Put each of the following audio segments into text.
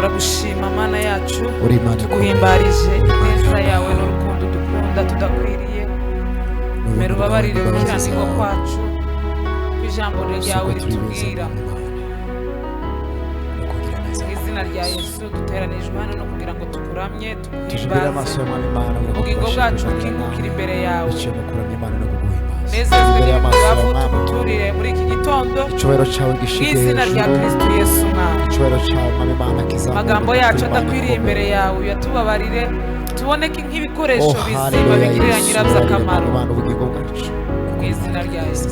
turagushima mana yacu, tuguhimbarije ineza yawe n'urukundo dukunda tudakwiriye. Mbere ubabarire gukiranirwa kwacu kw'ijambo ryawe ritubwira. Mu izina rya Yesu duteranijwe hano no kugira ngo tukuramye, tuguhimbaze, ubugingo bwacu bukingukire imbere yawe. Nezezwe n'ibyavu tuguturire muri iki gitondo mu izina rya Kristo Yesu Mwami. Amagambo yacu adakwiriye imbere yawe uyatubabarire, tuboneke nk'ibikoresho bizima bigirira nyirabyo akamaro mu izina rya Yesu.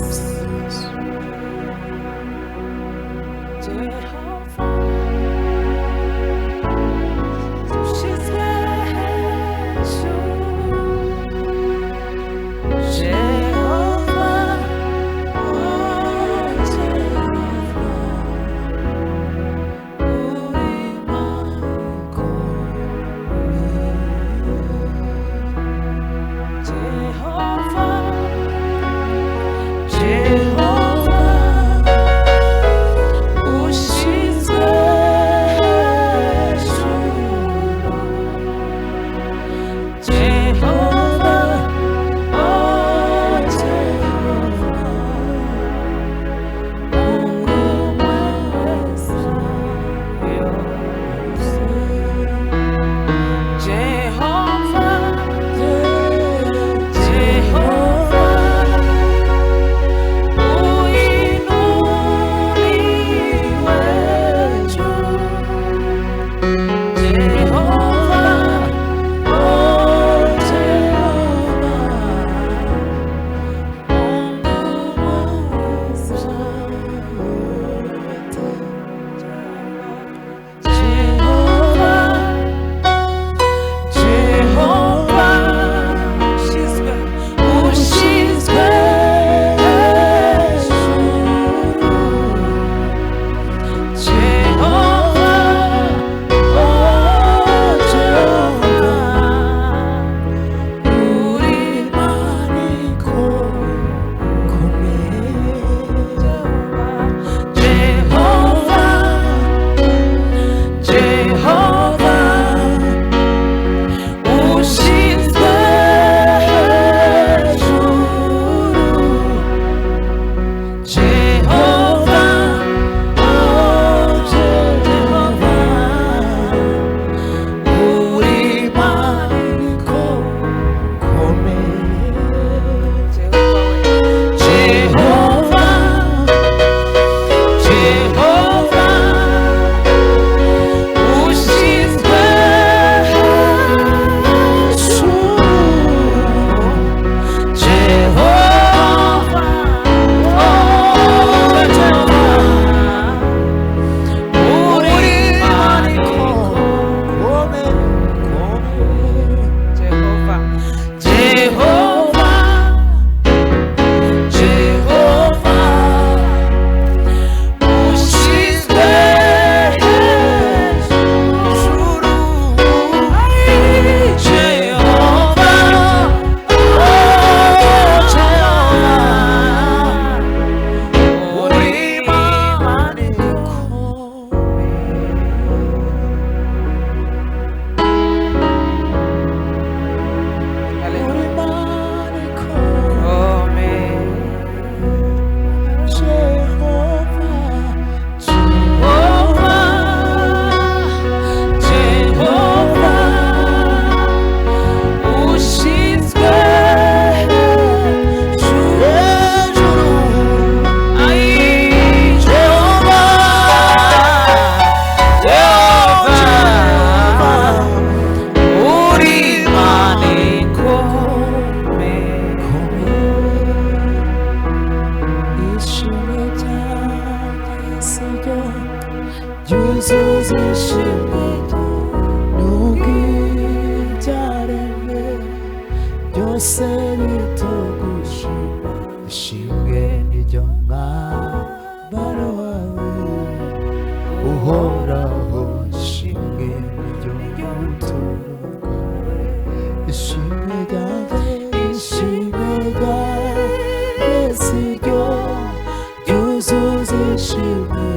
Yuzuza ishimwe,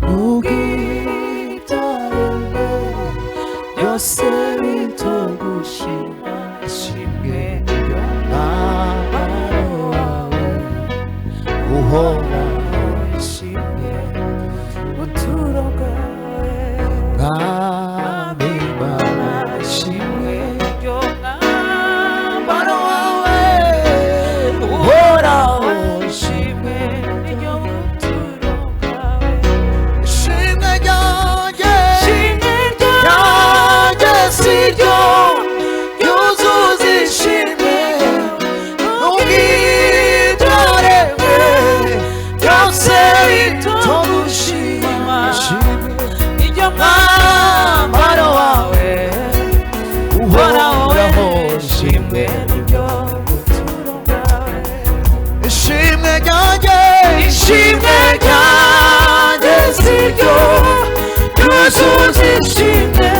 nugira byose bitogushima ishimwe n'umwambaro wawe uhoraho ishimwe buturo bwawe mwami Imana ishimwe n'umwambaro wawe uhoraho ishimwe n'iryo buturo bwawe ishimwe ryanjye siryo yuzuza ishimwe n'ubwitorerwe byose bitogushima iryo mwambaro wawe uhoraho ishimwe n'iryo buturo bwawe ishimwe ryanjye siryo yuzuza ishimwe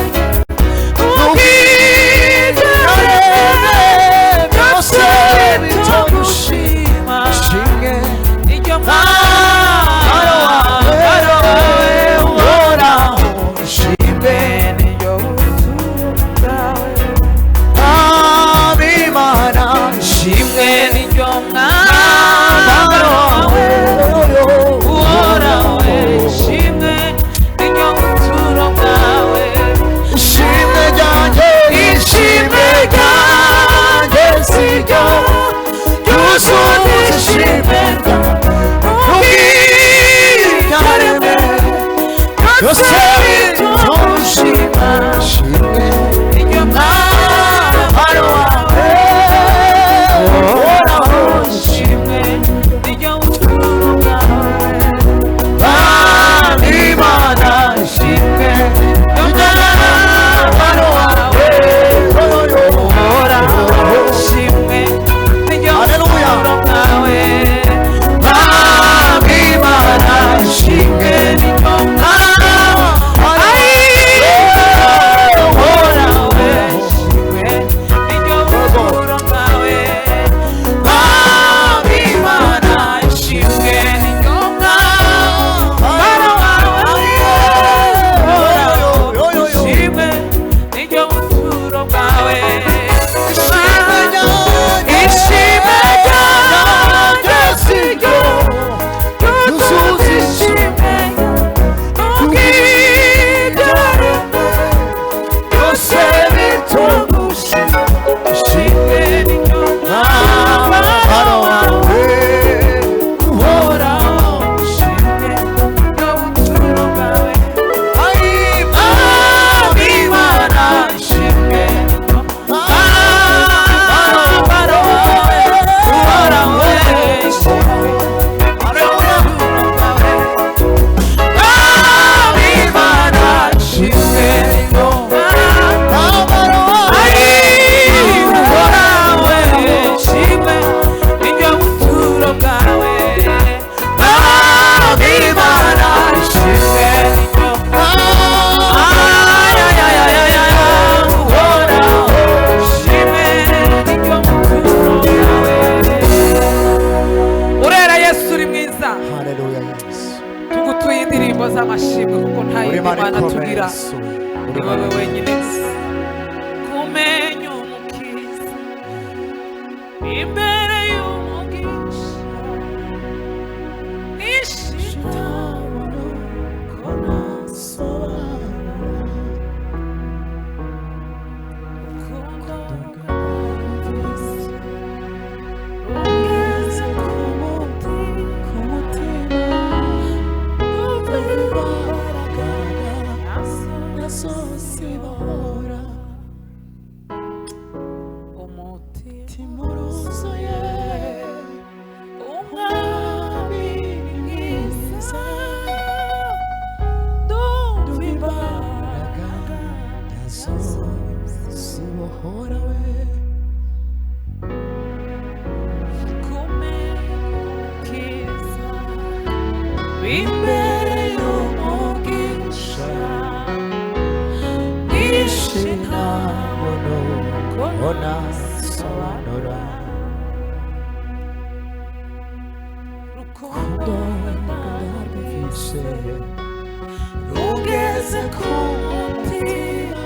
Rugeze ku mutima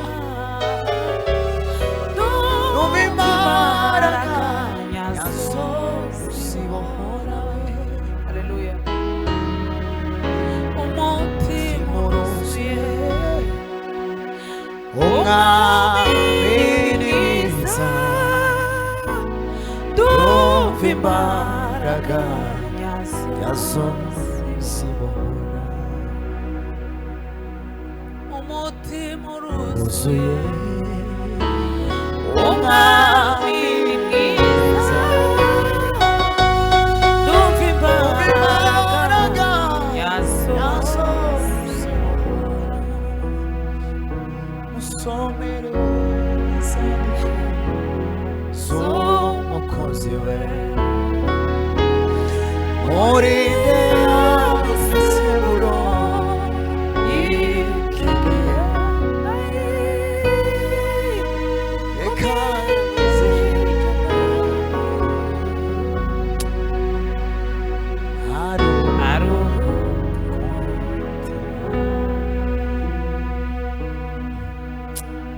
umwaminiza ndumva imbaraga yazo zibona umutima uruzuye umwami mwiza ndumva imbaraga yazo musomere izandiko z'umukozi we muri insiburo y'ikigihe reka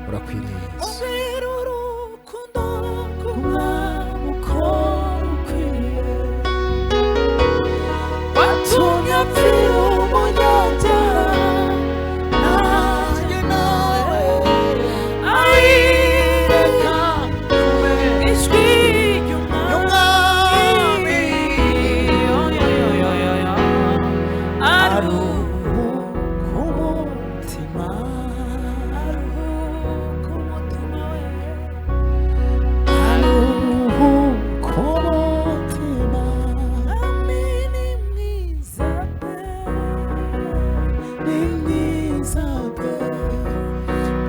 urakwiriye ubwira urukundo umwami uko ukwiriye watumye apfira umunyabyaha nanjye nawe reka kube ijwi ry'umwami aruhuka umutima aruhuka umutima we aruhuka umutima amini mwiza pe ni mwiza pe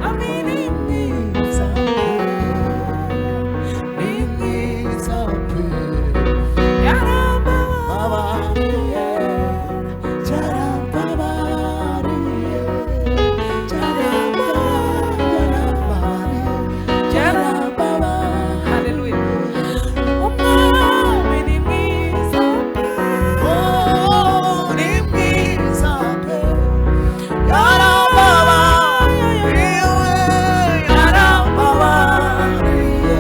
amini mwiza pe ni mwiza pe yarambabariye jarambabariye jarambabariye haleluya umwami ni mwiza pe oh ni mwiza pe yarambabariye yarambabariye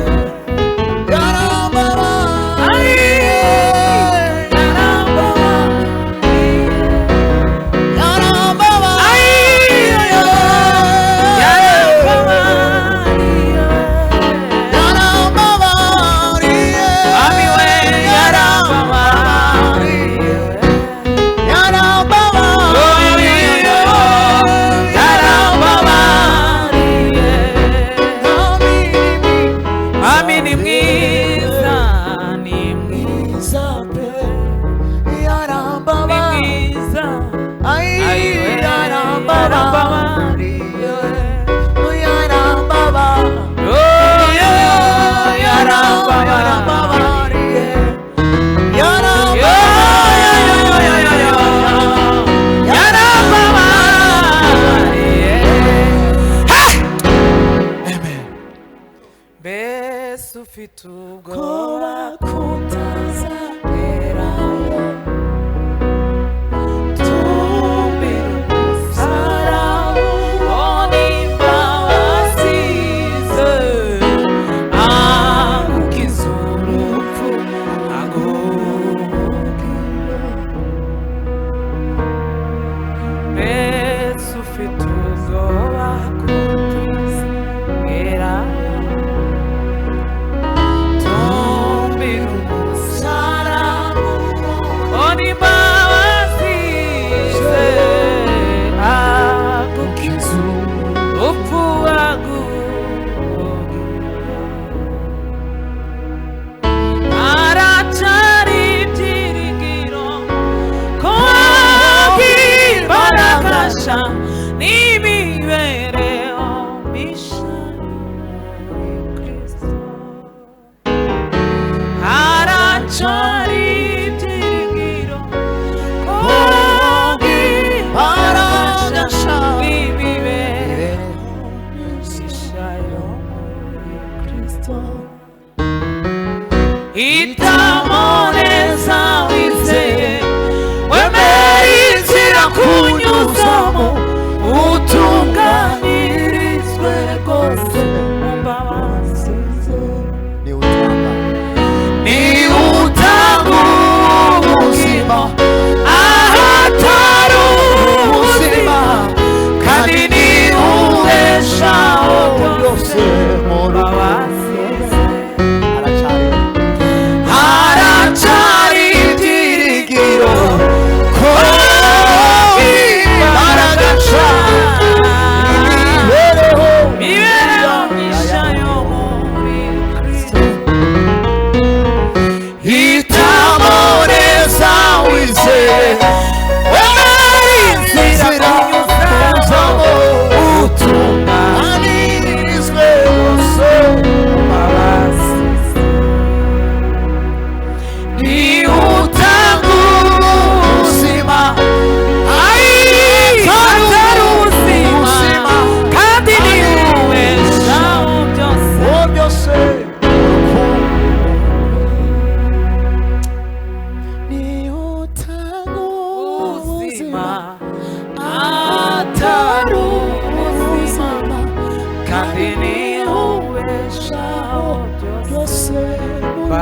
Ami ni mwiza ni mwiza mwiza mbese ufite ubwoba kutazagerayo tumbira umusaraba onimba wasize agukiza urupfu agukira mbese ufite ubwoba kutazagerayo n'imibereho mishya muri Kristo haracari ibyiringiro ko imbaraga n'imibereho mishya yo muri Kristo hitamo neza wizeye wemere inzira kunyuzamo utunganirizwe rwose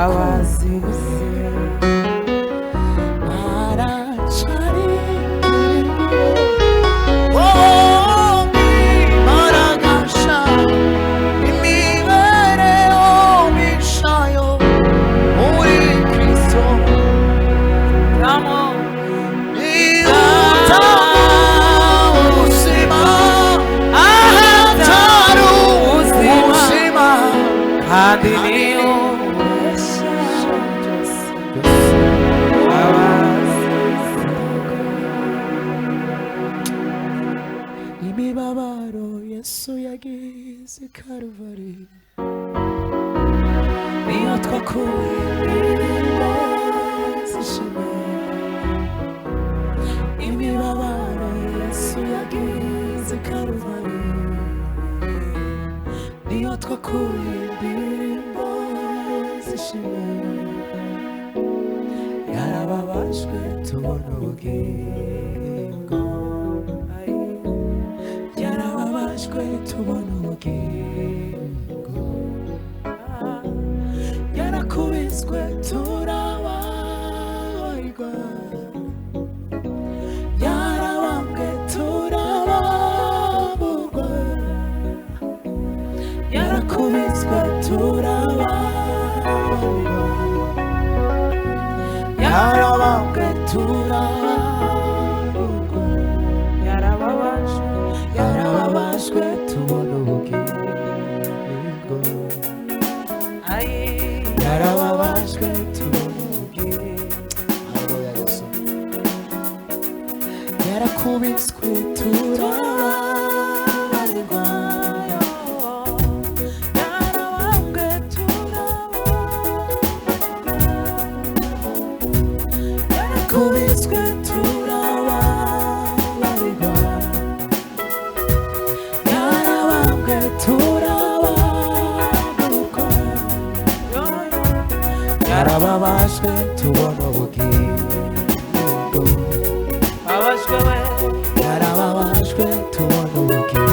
babazi imibabaro Yesu yagize Karuvali niyo twakuye imirimo zishima imibabaro Yesu yagize Karuvali niyo twakuye imirimo zishima yarababajwe tubona ubugingo yarababajwe tubona ubugingo yarakubiswe turababarirwa yarabambwe turababurwa yarakubiswe turababarirwa yarabambwe turababurwa yarababajwe tubona ubugingo yarababajwe tubona ubugingo yarakubiswe turababarirwa yarabambwe yarakubiswe turababarirwa yarabambwe turababurwa yarababajwe tubona ubugingo yarababajwe tubona ubugingo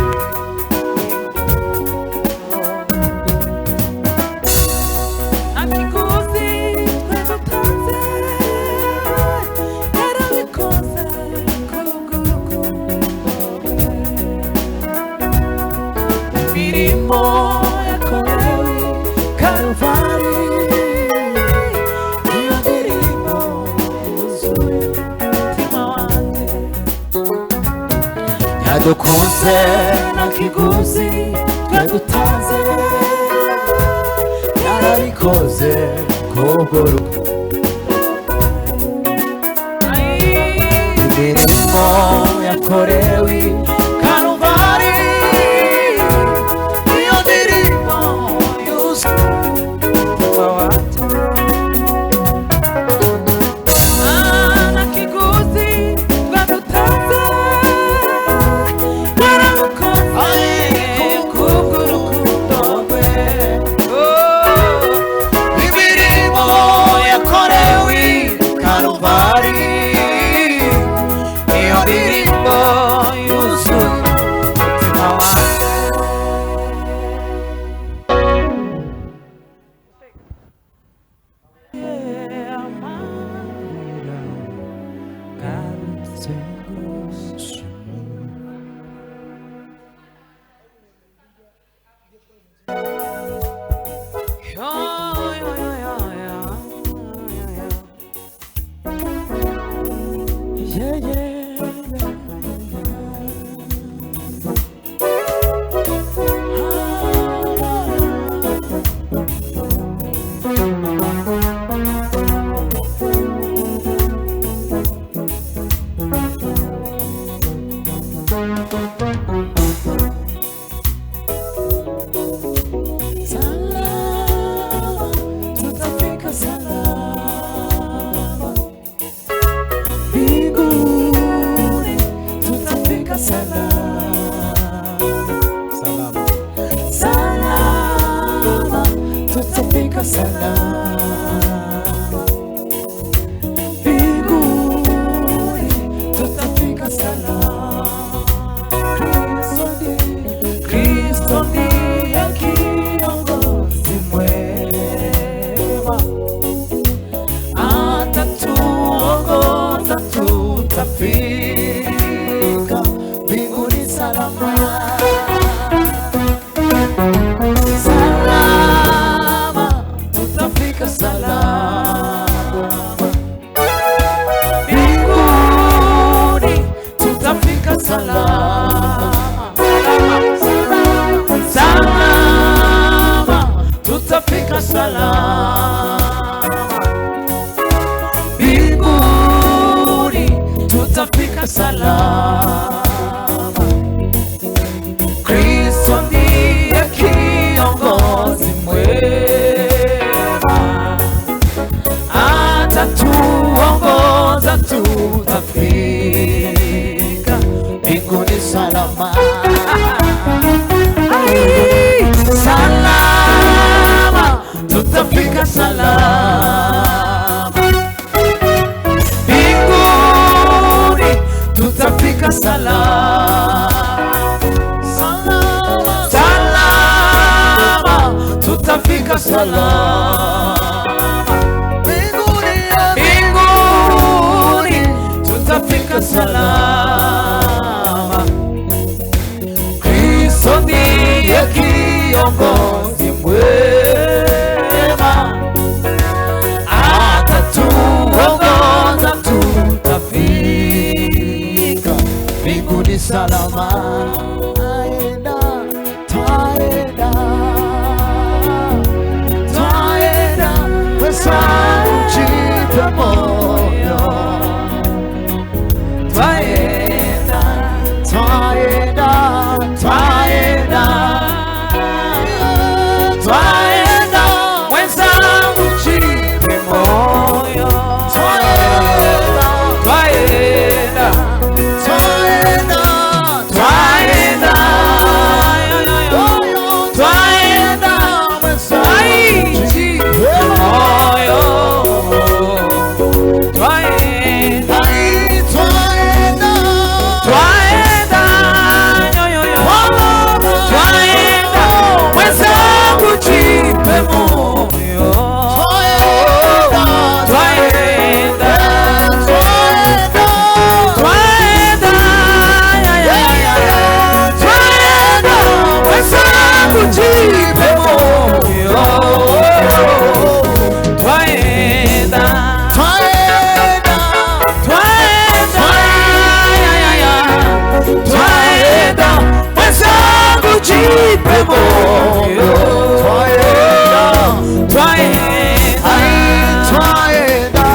imirimo yakorewe Karuvali niyo ndirimbo yuzuye umutima wanjye yadukunze nta kiguzi twe dutanze yarabikoze kubwo imirimo yakorewe Karuvali niyo ndirimbo yuzuye umutima wanjye nta kiguzi twe dutanze yarabikoze kubw'urukundo rwe imirimo yakorewe Karuvali niyo ndirimbo yuzuye umutima wanjye Kristo ndiye kiongozi mwema. tutafika mbinguni salama. Salama, tutafika salama mbinguni, tutafika salama. Salama, salama, tutafika salama mbinguni, mbinguni, tutafika salama. Kristo ndiye kiongozi mwema, atatuongoza, tutafika mbinguni salama. Twaenda, twaenda, ujipe moyo. Twaenda, twaenda, twaenda, twaenda, wenzangu jipe moyo. Twaenda, twaenda, twaenda, twaenda, twaenda, wenzangu jipe moyo. Twaenda, twaenda, twaenda, twaenda, wenzangu jipe moyo. Twaenda, twaenda, twaenda, twaenda, twaenda, wenzangu jipe moyo. Twaenda, twaenda, twaenda, twaenda, wenzangu jipe moyo. Twaenda, twaenda,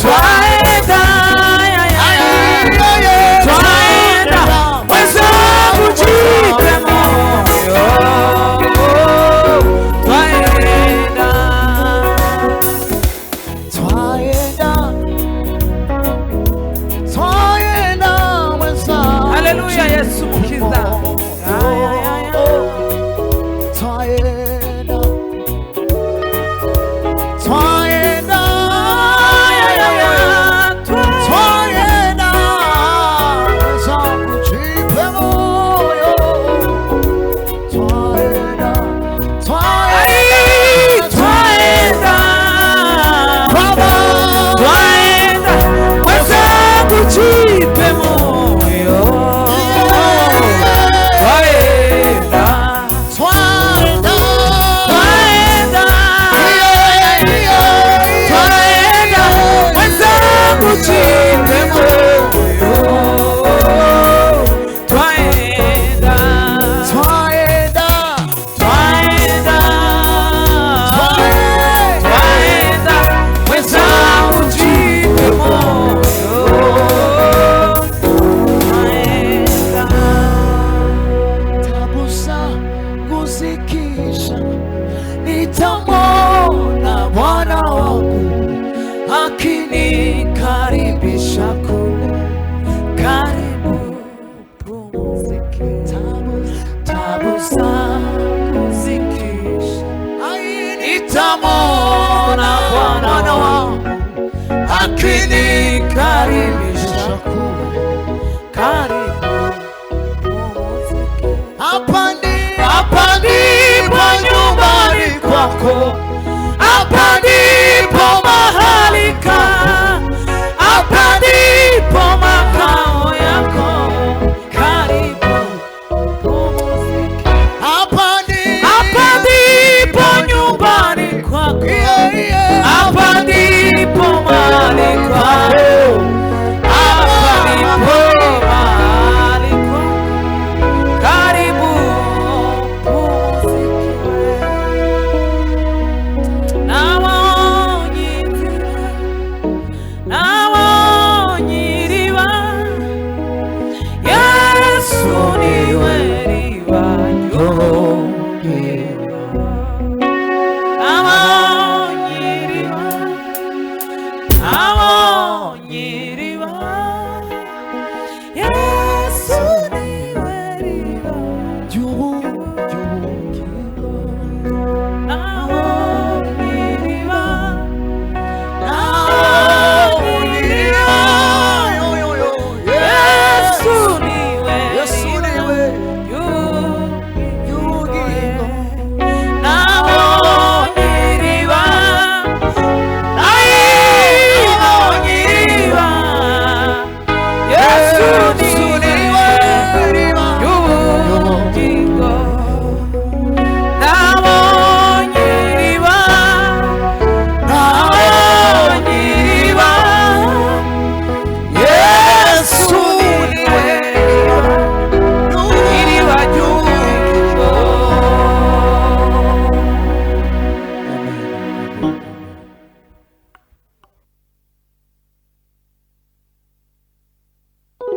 twaenda, twaenda, twaenda, wenzangu jipe moyo. Twaenda, twaenda, twaenda, wenzangu. Haleluya, Yesu mukiza. Twaenda, twaenda, twaenda, wenzangu jipe moyo. Twaenda, twaenda, Baba, twaenda, wenzangu jipe moyo. Twaenda, twaenda, twaenda, twaenda, wenzangu jipe moyo. Twaenda, twaenda, twaenda, twaenda, wenzangu jipe moyo. Twaenda, tabu zangu zikisha, nitamwona Bwana wangu akinikaribisha kule. Karibu pumzike, tabu zangu zikisha, nitamwona Bwana wangu akinikaribisha kule. Karibu pumzike, hapa ndipo nyumbani kwako, hapa ndipo